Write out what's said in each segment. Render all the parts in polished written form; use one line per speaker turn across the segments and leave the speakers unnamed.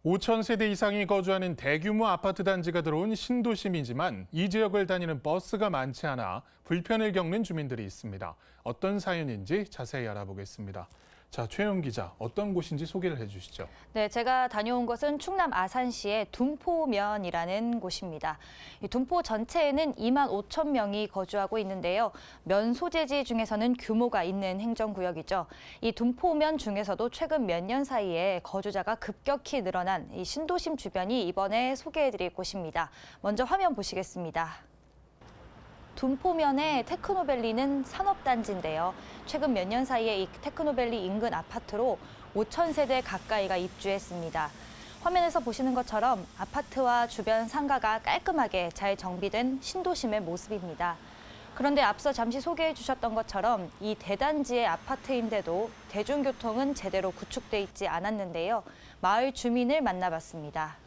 5천 세대 이상이 거주하는 대규모 아파트 단지가 들어온 신도심이지만 이 지역을 다니는 버스가 많지 않아 불편을 겪는 주민들이 있습니다. 어떤 사연인지 자세히 알아보겠습니다. 자, 최영 기자, 어떤 곳인지 소개를 해주시죠.
네, 제가 다녀온 곳은 충남 아산시의 둔포면이라는 곳입니다. 이 둔포 전체에는 2만 5천 명이 거주하고 있는데요. 면 소재지 중에서는 규모가 있는 행정구역이죠. 이 둔포면 중에서도 최근 몇 년 사이에 거주자가 급격히 늘어난 이 신도심 주변이 이번에 소개해드릴 곳입니다. 먼저 화면 보시겠습니다. 둔포면의 테크노밸리는 산업단지인데요. 최근 몇 년 사이에 이 테크노밸리 인근 아파트로 5천 세대 가까이가 입주했습니다. 화면에서 보시는 것처럼 아파트와 주변 상가가 깔끔하게 잘 정비된 신도심의 모습입니다. 그런데 앞서 잠시 소개해 주셨던 것처럼 이 대단지의 아파트인데도 대중교통은 제대로 구축돼 있지 않았는데요. 마을 주민을 만나봤습니다.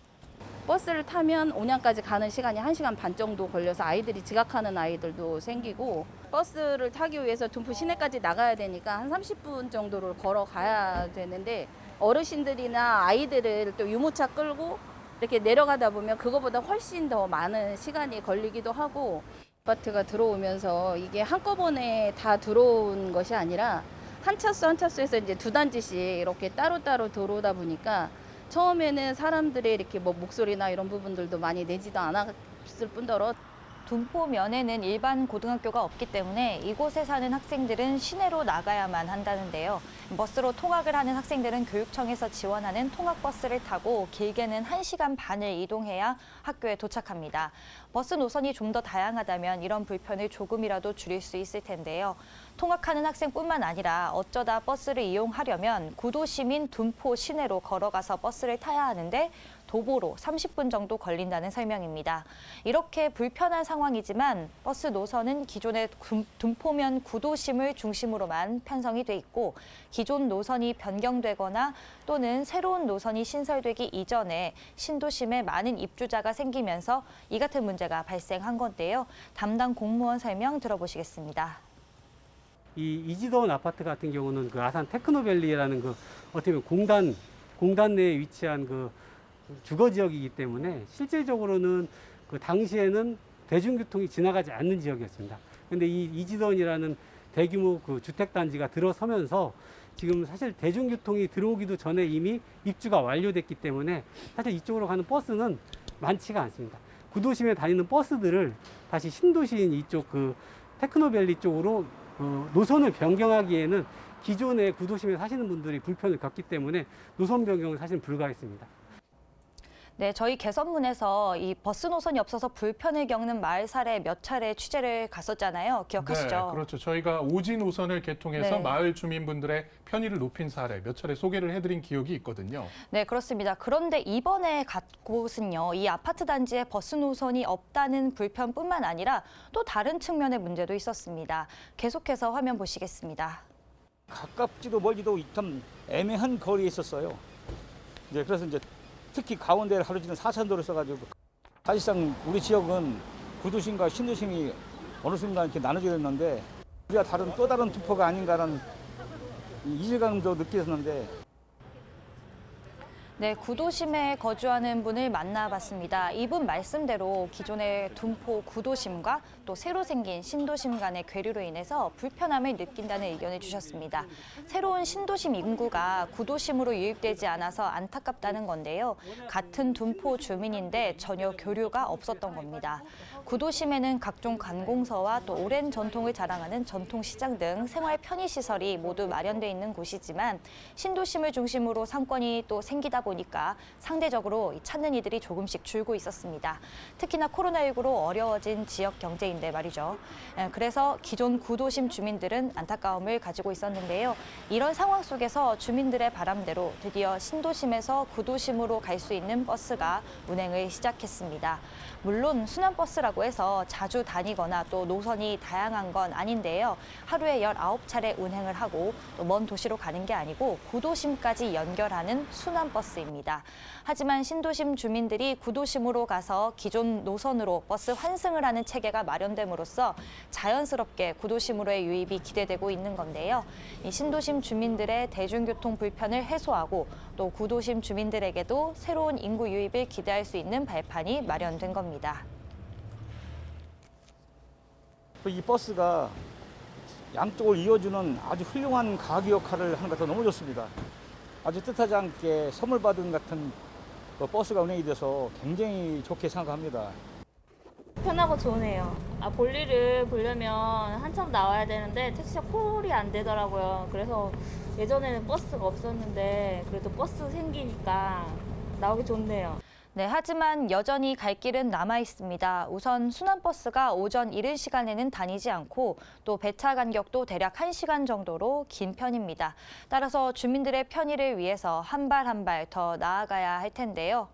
버스를 타면 온양까지 가는 시간이 1시간 반 정도 걸려서 아이들이 지각하는 아이들도 생기고, 버스를 타기 위해서 둔포 시내까지 나가야 되니까 한 30분 정도를 걸어가야 되는데, 어르신들이나 아이들을 또 유모차 끌고 이렇게 내려가다 보면 그거보다 훨씬 더 많은 시간이 걸리기도 하고, 아파트가 들어오면서 이게 한꺼번에 다 들어온 것이 아니라 한 차수 한 차수에서 이제 두 단지씩 이렇게 따로따로 들어오다 보니까 처음에는 사람들의 이렇게 뭐 목소리나 이런 부분들도 많이 내지도 않았을 뿐더러
둔포면에는 일반 고등학교가 없기 때문에 이곳에 사는 학생들은 시내로 나가야만 한다는데요. 버스로 통학을 하는 학생들은 교육청에서 지원하는 통학버스를 타고 길게는 1시간 반을 이동해야 학교에 도착합니다. 버스 노선이 좀 더 다양하다면 이런 불편을 조금이라도 줄일 수 있을 텐데요. 통학하는 학생뿐만 아니라 어쩌다 버스를 이용하려면 구도심인 둔포 시내로 걸어가서 버스를 타야 하는데 도보로 30분 정도 걸린다는 설명입니다. 이렇게 불편한 상황이지만 버스 노선은 기존의 둔포면 구도심을 중심으로만 편성이 돼 있고, 기존 노선이 변경되거나 또는 새로운 노선이 신설되기 이전에 신도심에 많은 입주자가 생기면서 이 같은 문제가 발생한 건데요. 담당 공무원 설명 들어보시겠습니다.
이 이지도원 아파트 같은 경우는 그 아산 테크노밸리라는 그 어떻게 보면 공단 내에 위치한 그 주거 지역이기 때문에 실질적으로는 그 당시에는 대중교통이 지나가지 않는 지역이었습니다. 근데 이 이지도원이라는 대규모 그 주택 단지가 들어서면서 지금 사실 대중교통이 들어오기도 전에 이미 입주가 완료됐기 때문에 사실 이쪽으로 가는 버스는 많지가 않습니다. 구도심에 다니는 버스들을 다시 신도시인 이쪽 그 테크노밸리 쪽으로 노선을 변경하기에는 기존의 구도심에 사시는 분들이 불편을 겪기 때문에 노선 변경은 사실 불가했습니다.
네, 저희 개선문에서 이 버스 노선이 없어서 불편을 겪는 마을 사례 몇 차례 취재를 갔었잖아요. 기억하시죠?
네, 그렇죠. 저희가 오지 노선을 개통해서
네.
마을 주민분들의 편의를 높인 사례 몇 차례 소개를 해드린 기억이 있거든요.
네, 그렇습니다. 그런데 이번에 간 곳은요, 이 아파트 단지에 버스 노선이 없다는 불편뿐만 아니라 또 다른 측면의 문제도 있었습니다. 계속해서 화면 보시겠습니다.
가깝지도 멀지도 참 애매한 거리에 있었어요. 그래서 이제 특히 가운데를 하루지는 4차선도로 써가지고 사실상 우리 지역은 구도심과 신도심이 어느 순간 이렇게 나눠졌는데 우리가 또 다른 둔포가 아닌가라는 이질감도 느꼈었는데.
네, 구도심에 거주하는 분을 만나봤습니다. 이분 말씀대로 기존의 둔포 구도심과 또 새로 생긴 신도심 간의 괴리로 인해서 불편함을 느낀다는 의견을 주셨습니다. 새로운 신도심 인구가 구도심으로 유입되지 않아서 안타깝다는 건데요. 같은 둔포 주민인데 전혀 교류가 없었던 겁니다. 구도심에는 각종 관공서와 또 오랜 전통을 자랑하는 전통시장 등 생활 편의시설이 모두 마련돼 있는 곳이지만 신도심을 중심으로 상권이 또 생기다 보니까 상대적으로 찾는 이들이 조금씩 줄고 있었습니다. 특히나 코로나19로 어려워진 지역 경제인데 말이죠. 그래서 기존 구도심 주민들은 안타까움을 가지고 있었는데요. 이런 상황 속에서 주민들의 바람대로 드디어 신도심에서 구도심으로 갈 수 있는 버스가 운행을 시작했습니다. 물론 순환버스라고 해서 자주 다니거나 또 노선이 다양한 건 아닌데요. 하루에 19차례 운행을 하고 또 먼 도시로 가는 게 아니고 구도심까지 연결하는 순환버스 버스입니다. 하지만 신도심 주민들이 구도심으로 가서 기존 노선으로 버스 환승을 하는 체계가 마련됨으로써 자연스럽게 구도심으로의 유입이 기대되고 있는 건데요. 이 신도심 주민들의 대중교통 불편을 해소하고 또 구도심 주민들에게도 새로운 인구 유입을 기대할 수 있는 발판이 마련된 겁니다.
이 버스가 양쪽을 이어주는 아주 훌륭한 가교 역할을 하는 것 같아서 너무 좋습니다. 아주 뜻하지 않게 선물 받은 같은 그 버스가 운행이 돼서 굉장히 좋게 생각합니다.
편하고 좋네요. 볼일을 보려면 한참 나와야 되는데 택시가 콜이 안 되더라고요. 그래서 예전에는 버스가 없었는데 그래도 버스 생기니까 나오기 좋네요.
네, 하지만 여전히 갈 길은 남아 있습니다. 우선 순환버스가 오전 이른 시간에는 다니지 않고 또 배차 간격도 대략 1시간 정도로 긴 편입니다. 따라서 주민들의 편의를 위해서 한 발 한 발 더 나아가야 할 텐데요.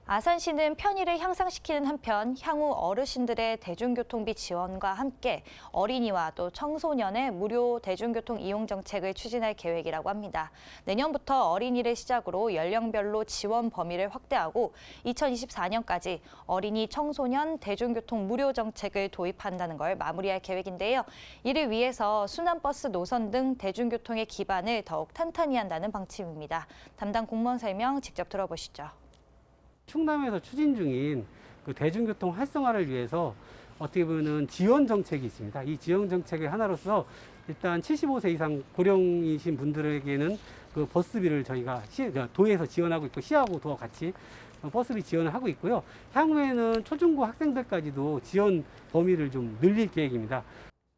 아산시는 편의를 향상시키는 한편 향후 어르신들의 대중교통비 지원과 함께 어린이와 또 청소년의 무료 대중교통 이용 정책을 추진할 계획이라고 합니다. 내년부터 어린이를 시작으로 연령별로 지원 범위를 확대하고 2024년까지 어린이, 청소년 대중교통 무료 정책을 도입한다는 걸 마무리할 계획인데요. 이를 위해서 순환버스 노선 등 대중교통의 기반을 더욱 탄탄히 한다는 방침입니다. 담당 공무원 설명 직접 들어보시죠.
충남에서 추진 중인 그 대중교통 활성화를 위해서 어떻게 보면 지원 정책이 있습니다. 이 지원 정책의 하나로서 일단 75세 이상 고령이신 분들에게는 그 버스비를 저희가 도에서 지원하고 있고 시하고 도와 같이 버스비 지원을 하고 있고요. 향후에는 초중고 학생들까지도 지원 범위를 좀 늘릴 계획입니다.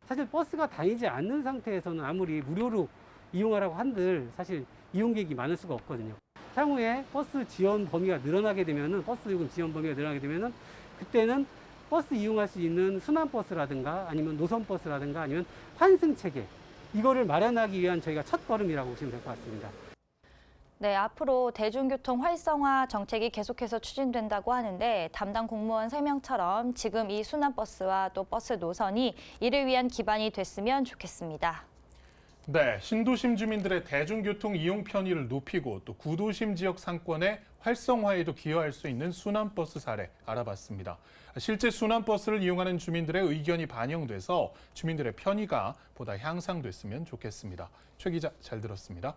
사실 버스가 다니지 않는 상태에서는 아무리 무료로 이용하라고 한들 사실 이용객이 많을 수가 없거든요. 향후에 버스 지원 범위가 늘어나게 되면은 버스 요금 지원 범위가 늘어나게 되면은 그때는 버스 이용할 수 있는 순환버스라든가 아니면 노선버스라든가 아니면 환승 체계 이거를 마련하기 위한 저희가 첫 걸음이라고 보시면 될 것 같습니다.
네, 앞으로 대중교통 활성화 정책이 계속해서 추진된다고 하는데 담당 공무원 설명처럼 지금 이 순환버스와 또 버스 노선이 이를 위한 기반이 됐으면 좋겠습니다.
네, 신도심 주민들의 대중교통 이용 편의를 높이고 또 구도심 지역 상권의 활성화에도 기여할 수 있는 순환버스 사례 알아봤습니다. 실제 순환버스를 이용하는 주민들의 의견이 반영돼서 주민들의 편의가 보다 향상됐으면 좋겠습니다. 최 기자 잘 들었습니다.